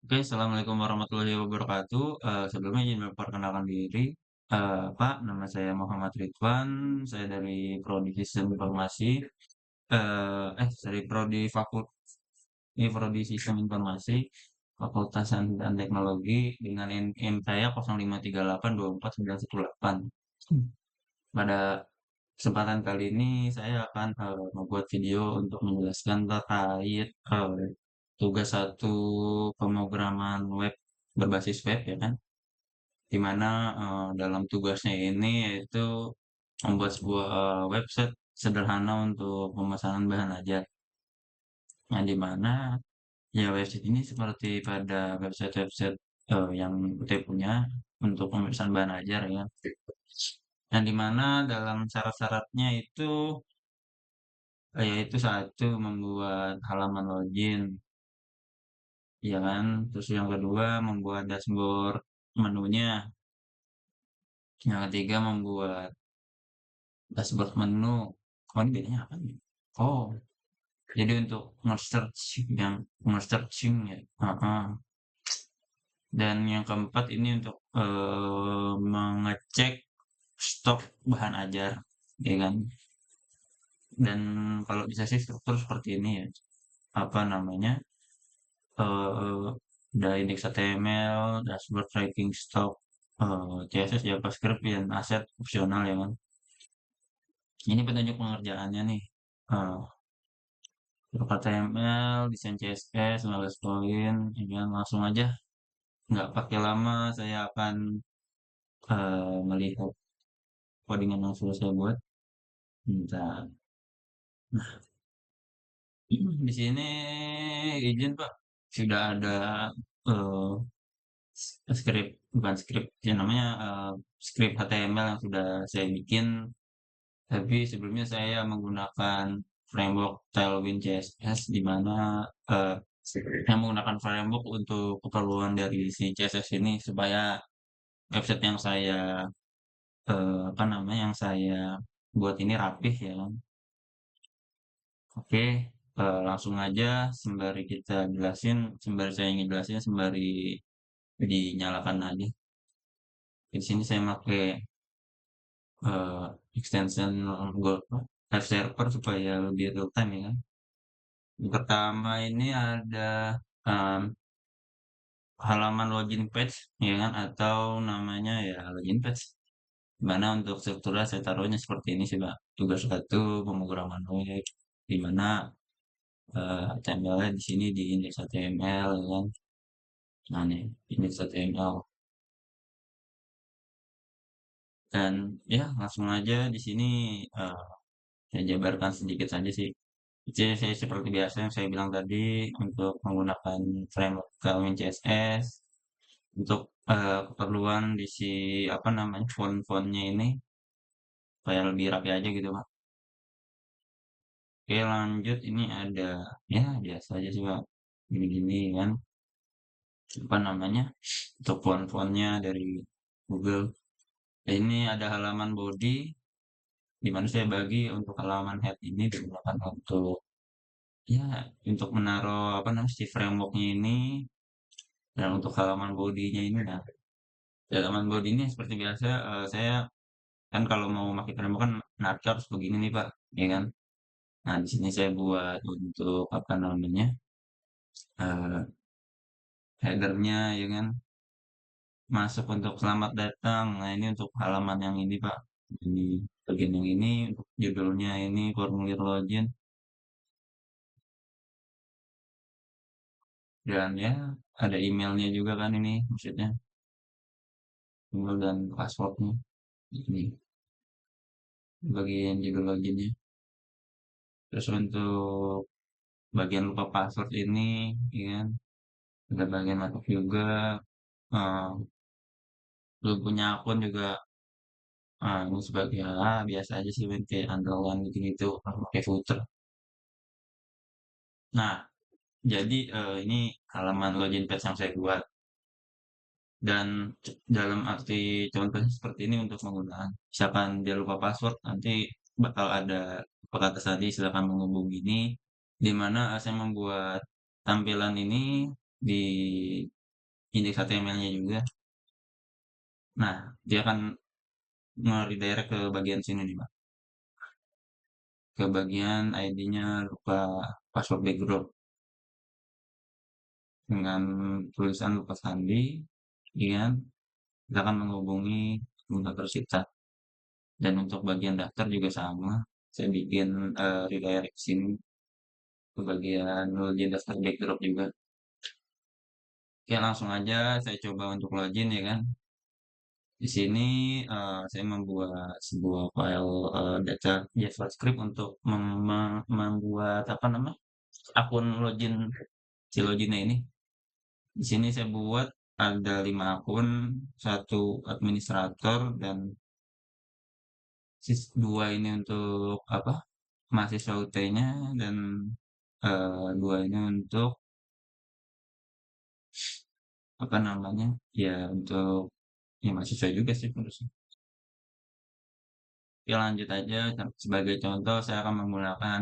Oke, assalamualaikum warahmatullahi wabarakatuh. Sebelumnya izin memperkenalkan diri. Pak, nama saya Muhammad Ridwan. Saya dari Prodi Sistem Informasi. Dari Prodi Sistem Informasi, Fakultas Sains dan Teknologi dengan NIM saya 0538249118. Pada kesempatan kali ini saya akan membuat video untuk menjelaskan terkait tugas satu pemrograman web berbasis web ya kan, di mana dalam tugasnya ini yaitu membuat sebuah website sederhana untuk pemesanan bahan ajar, yang di mana ya website ini seperti pada website-website yang kita punya untuk pemesanan bahan ajar ya, yang di mana dalam syarat-syaratnya itu yaitu satu membuat halaman login, ya kan. Terus yang kedua membuat dashboard menunya. Yang ketiga membuat dashboard menu. Oh ini bedanya apa nih? Oh, jadi untuk nge-searching ya. Heeh. Dan yang keempat ini untuk mengecek stok bahan ajar, ya kan. Dan kalau bisa sih struktur seperti ini ya. Apa namanya? eh ada indeks HTML, dashboard tracking stock, CSS, JavaScript, dan aset opsional ya kan. Ini petunjuk pengerjaannya nih. Eh untuk HTML, desain CSS, 15 poin, ya kan. Langsung aja, nggak pakai lama, saya akan melihat codingan yang sudah saya buat. Bentar. Nah, di sini izin Pak, sudah ada eh, bukan skrip, yang namanya skrip HTML yang sudah saya bikin. Tapi sebelumnya saya menggunakan framework Tailwind CSS, di mana eh, saya menggunakan framework untuk keperluan dari si CSS ini supaya website yang saya apa namanya yang saya buat ini rapih ya kan. Oke, langsung aja sembari saya ngejelasin sembari dinyalakan aja. Di sini saya pakai eh, extension Google Live Server supaya lebih real time ya kan. Yang pertama ini ada em, halaman login page ya kan, atau namanya ya login page. Dimana untuk strukturnya saya taruhnya seperti ini sih Pak. Tugas satu pemrograman web, di mana HTML-nya di sini di indeks HTML ya kan. Nah nih indeks HTML, dan ya langsung aja di sini eh, saya jabarkan sedikit saja sih. Jadi saya seperti biasa yang saya bilang tadi, untuk menggunakan framework Tailwind CSS untuk keperluan di si apa namanya font-fontnya ini supaya lebih rapi aja gitu Pak. Oke lanjut, ini ada ya biasa aja sih Pak, gini-gini kan, apa namanya, untuk font-fontnya dari Google. Ini ada halaman body, di mana saya bagi untuk halaman head ini digunakan untuk ya untuk menaruh apa namanya si frameworknya ini, dan untuk halaman bodinya ini nah di halaman body ini seperti biasa saya kan kalau mau pakai framework kan naruhnya harus begini nih Pak, ya kan. Nah di sini saya buat untuk apa namanya eh, headernya ya kan, masuk untuk selamat datang. Nah ini untuk halaman yang ini Pak, ini bagian yang ini untuk judulnya ini formulir login, dan ya ada emailnya juga kan, ini maksudnya email dan passwordnya ini bagian judul loginnya. Terus untuk bagian lupa password ini ya kan, ada bagian masuk juga. eh, Belum punya akun juga, ini sebagai biasa aja sih kayak underline gitu-gitu pakai footer. Nah jadi ini halaman login page yang saya buat, dan dalam arti contohnya seperti ini untuk menggunakan. Misalkan dia lupa password, nanti bakal ada kata tadi silakan menghubungi ini, di mana saya membuat tampilan ini di indeks HTML-nya juga. Nah, dia akan nge-redirect ke bagian sini nih, Bang, ke bagian ID-nya lupa password background dengan tulisan lupa sandi, iya kan? Kita akan menghubungi menggunakan kita. Dan untuk bagian daftar juga sama. Saya bikin redirect sini ke bagian login daftar backdrop juga. Oke, langsung aja saya coba untuk login ya kan. Di sini saya membuat sebuah file data JavaScript untuk membuat apa namanya akun login si loginnya ini. Di sini saya buat ada 5 akun, satu administrator dan dua ini untuk apa mahasiswa UT-nya dan dua ini untuk apa namanya ya untuk ya mahasiswa juga sih menurut. Ya lanjut aja, sebagai contoh saya akan menggunakan,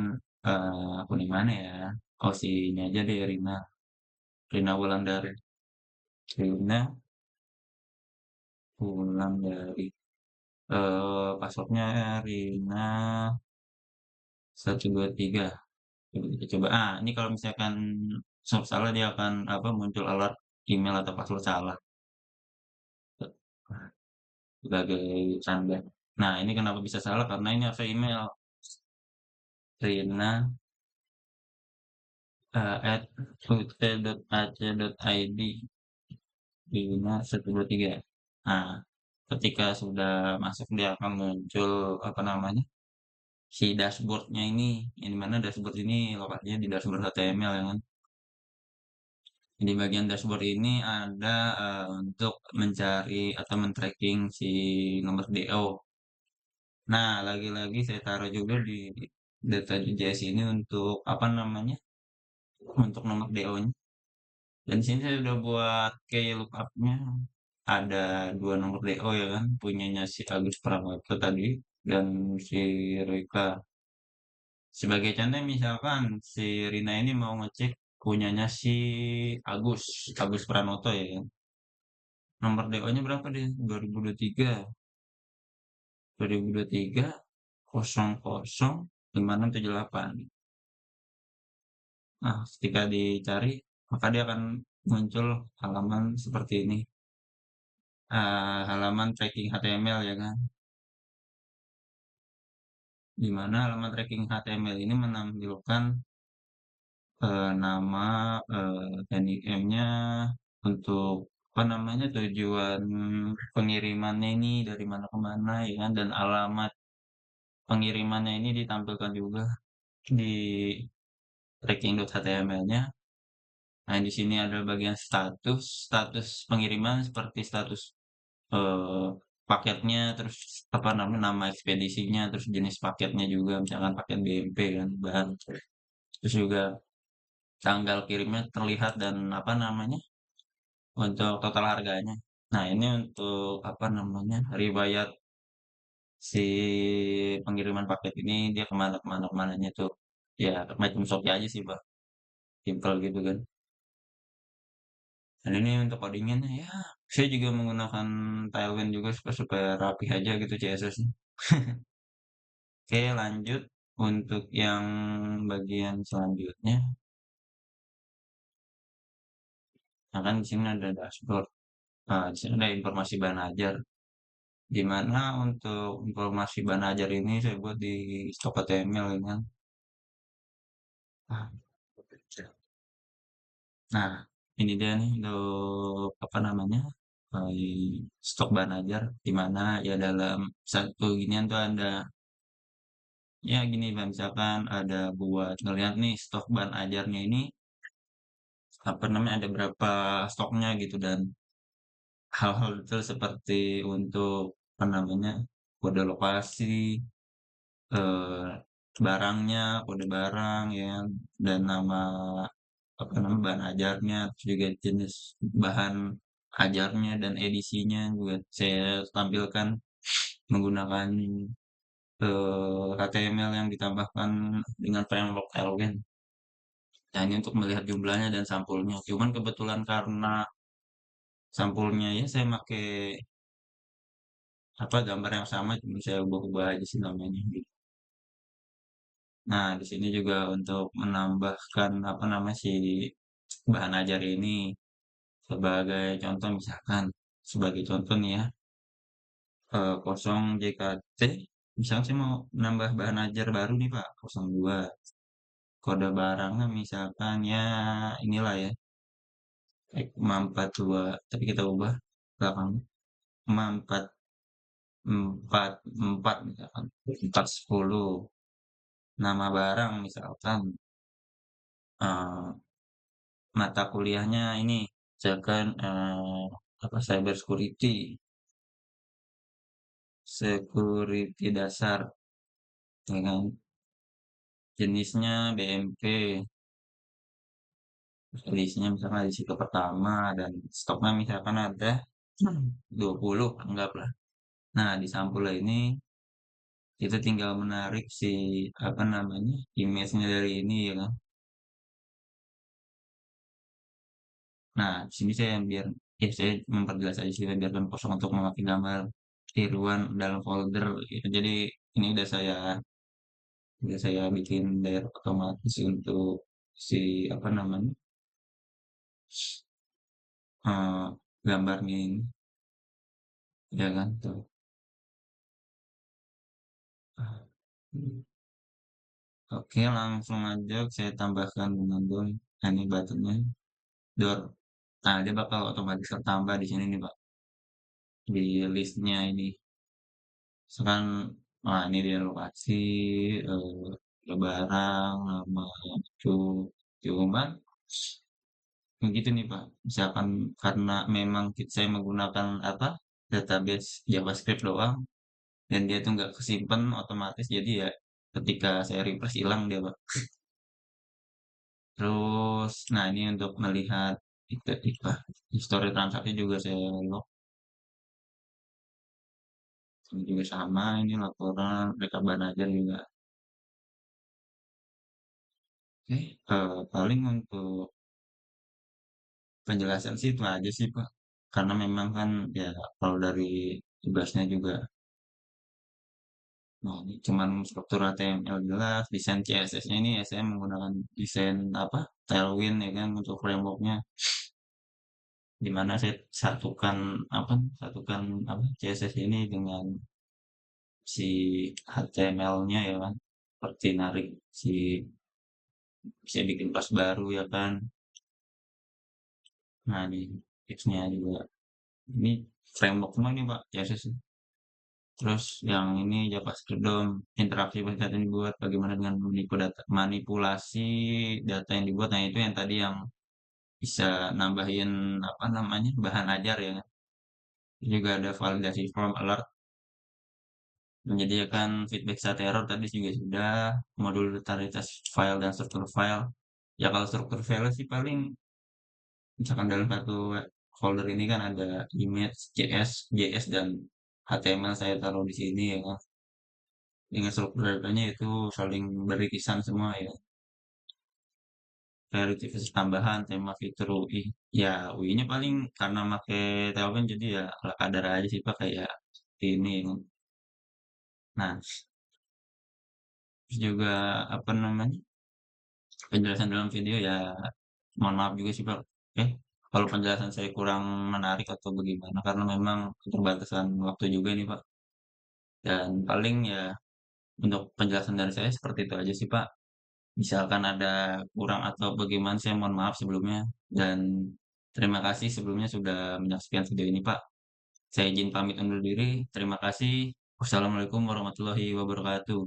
akun yang mana ya, oh si ini aja deh Rina, Rina Wulandari, Rina Wulandari, password-nya Rina123, coba kita coba, ini kalau misalkan salah dia akan apa, muncul alert email atau password salah, sebagai canda. Nah ini kenapa bisa salah, karena ini harusnya email Rina @ut.ac.id Bima 123. Nah, ketika sudah masuk dia akan muncul apa namanya si dashboardnya ini, yang dimana dashboard ini lokasinya di dashboard HTML ya kan. Di bagian dashboard ini ada untuk mencari atau men-tracking si nomor DO. Nah, lagi-lagi saya taruh juga di data JS ini untuk apa namanya untuk nomor DO-nya. Dan di sini saya udah buat kayak lookup-nya. Ada 2 nomor DO ya kan, punyanya si Agus Pramoto tadi dan si Rika. Sebagai contoh misalkan si Rina ini mau ngecek punyanya si Agus, Agus Pranoto ya kan. Nomor DO-nya berapa deh? 2023, 2023 005678. Nah, ketika dicari maka dia akan muncul halaman seperti ini. Halaman tracking HTML ya kan. Di mana halaman tracking HTML ini menampilkan nama NIM-nya untuk apa namanya tujuan pengirimannya ini dari mana ke mana ya kan dan alamat pengirimannya ini ditampilkan juga di tracking.html-nya. Nah, di sini ada bagian status, status pengiriman seperti status eh, paketnya, terus apa namanya nama ekspedisinya, terus jenis paketnya juga, misalkan paket BMP kan, bahan. Terus juga tanggal kirimnya terlihat dan apa namanya untuk total harganya. Nah, ini untuk apa namanya riwayat si pengiriman paket ini dia kemana kemana kemananya tuh ya macam Shopee aja sih pak, simpel gitu kan. Dan ini untuk codingannya ya saya juga menggunakan Tailwind juga supaya rapi aja gitu CSS-nya. Oke lanjut untuk yang bagian selanjutnya. Nah kan di sini ada dashboard. Nah, di sini ada informasi bahan ajar. Di mana untuk informasi bahan ajar ini saya buat di stok HTML ya kan. Nah, ini dia nih untuk apa namanya stok bahan ajar di mana ya dalam satu ginian tuh ada ya gini Bang, misalkan ada buat ngeliat nih stok bahan ajarnya ini apa namanya ada berapa stoknya gitu dan hal-hal detail seperti untuk apa namanya kode lokasi eh, barangnya, kode barang ya kan, dan nama apa namanya bahan ajarnya, terus juga jenis bahan ajarnya dan edisinya juga saya tampilkan menggunakan HTML yang ditambahkan dengan framework Tailwind. Nah, ini untuk melihat jumlahnya dan sampulnya. Cuman kebetulan karena Sampulnya ya saya pakai apa, gambar yang sama cuma saya ubah-ubah aja sih namanya gitu. Nah, di sini juga untuk menambahkan apa namanya si bahan ajar ini sebagai contoh misalkan, sebagai contoh nih ya, 0 JKT, misalnya saya mau nambah bahan ajar baru nih Pak, 02, kode barangnya misalkan ya inilah ya, 542, tapi kita ubah belakangnya 544 misalkan, 410, nama barang misalkan, eee, mata kuliahnya ini, misalkan, apa, cyber security dasar, ya kan, jenisnya BMP, terus edisinya misalkan edisi pertama dan stoknya misalkan ada 20 anggaplah. Nah, di sampulnya ini kita tinggal menarik si, apa namanya, image-nya dari ini ya kan. Nah, di sini saya biar ya saya memperjelas aja sih biarkan kosong untuk memakai gambar tiruan dalam folder gitu. Jadi ini udah saya bikin layer otomatis untuk si apa namanya, eee, gambarnya ini, ya kan, tuh. Ah, oke, langsung aja saya tambahkan dengan DOM, nah ini button-nya, door. Nah, dia bakal otomatis tertambah di sini nih, Pak, di list-nya ini. Misalkan, nah ini dia lokasi, barang, nama, itu. Cuman begitu nih, Pak, misalkan karena memang saya menggunakan apa, database JavaScript doang dan dia tuh nggak kesimpen otomatis jadi ya ketika saya refresh hilang dia, Pak. Terus, nah ini untuk melihat apa, histori transaksi juga saya lock, ini juga sama ini laporan rekam aja juga. Oke, paling untuk penjelasan sih itu aja sih, Pak. Karena memang kan ya kalau dari tugasnya juga, nah ini cuman struktur HTML jelas, desain CSS-nya ini ya saya menggunakan desain apa, Tailwind ya kan untuk framework-nya. Di mana saya satukan apa, CSS ini dengan si HTML-nya ya kan, seperti narik si bisa bikin kelas baru ya kan. Nah, ini tipsnya juga. Ini framework semua ini Pak, CSS. Terus yang ini JavaScript DOM, interaksi data yang dibuat, bagaimana dengan manipulasi data yang dibuat. Nah, itu yang tadi yang bisa nambahin apa namanya, bahan ajar ya kan. Juga ada validasi form alert, menyediakan feedback saat error tadi juga sudah, modul totalitas file dan struktur file. Ya kalau struktur file sih paling misalkan dalam satu folder ini kan ada image, JS dan HTML saya taruh di sini ya kan. Dengan struktur datanya itu saling beririsan semua ya. Verifikasi tambahan, tema fitur UI. Ya UI-nya paling karena pakai Tailwind jadi ya ala kadar aja sih Pak kayak ini. Nah, terus juga apa namanya? Penjelasan dalam video ya mohon maaf juga sih Pak. Eh, kalau penjelasan saya kurang menarik atau bagaimana karena memang keterbatasan waktu juga nih Pak. Dan paling ya untuk penjelasan dari saya seperti itu aja sih Pak. Misalkan ada kurang atau bagaimana saya mohon maaf sebelumnya dan terima kasih sebelumnya sudah menyaksikan video ini Pak. Saya izin pamit undur diri. Terima kasih. Wassalamualaikum warahmatullahi wabarakatuh.